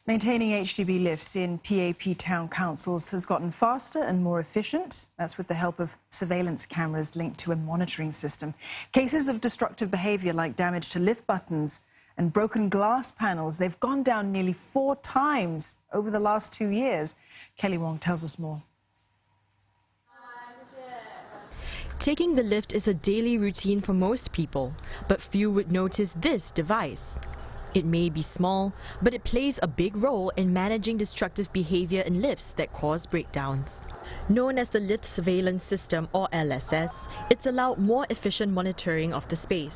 Maintaining HDB lifts in PAP town councils has gotten faster and more efficient. That's with the help of surveillance cameras linked to a monitoring system. Cases of destructive behaviour like damage to lift buttons and broken glass panels, they've gone down nearly 4 times over the last 2 years. Kelly Wong tells us more. Taking the lift is a daily routine for most people, but few would notice this device. It may be small, but it plays a big role in managing destructive behavior in lifts that cause breakdowns. Known as the Lift Surveillance System or LSS, it's allowed more efficient monitoring of the space.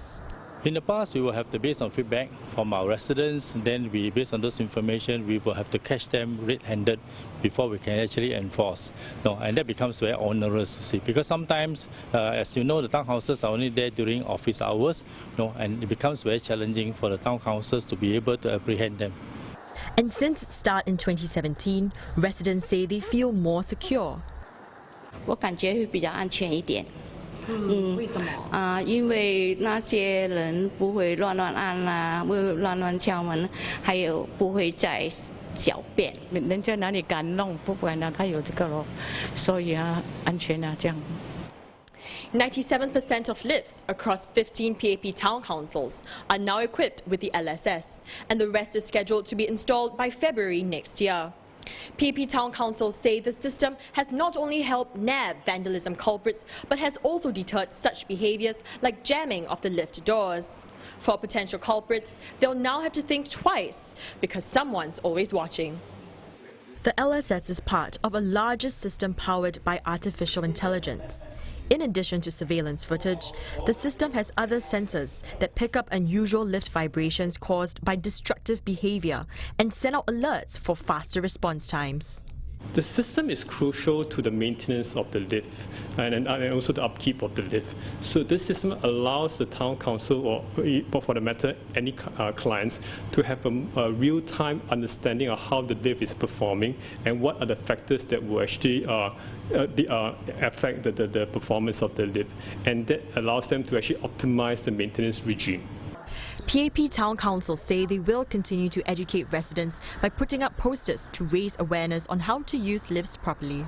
In the past, we will have to base on feedback from our residents. Then based on those information, we will have to catch them red-handed before we can actually enforce. And that becomes very onerous, because sometimes, as you know, the town councils are only there during office hours, and it becomes very challenging for the town councils to be able to apprehend them. And since its start in 2017, residents say they feel more secure. 我感觉会比较安全一点。为什么？因为那些人不会乱按啦，不会乱敲门，还有不会再狡辩。人家哪里敢弄？不管他有这个咯，所以安全这样。 97% of lifts across 15 PAP town councils are now equipped with the LSS, and the rest is scheduled to be installed by February next year. PAP town councils say the system has not only helped nab vandalism culprits, but has also deterred such behaviours like jamming of the lift doors. For potential culprits, they'll now have to think twice because someone's always watching. The LSS is part of a larger system powered by artificial intelligence. In addition to surveillance footage, the system has other sensors that pick up unusual lift vibrations caused by destructive behavior and send out alerts for faster response times. The system is crucial to the maintenance of the lift and also the upkeep of the lift. So this system allows the town council, or for the matter any clients, to have a real-time understanding of how the lift is performing and what are the factors that will actually affect the performance of the lift, and that allows them to actually optimize the maintenance regime. PAP town councils say they will continue to educate residents by putting up posters to raise awareness on how to use lifts properly.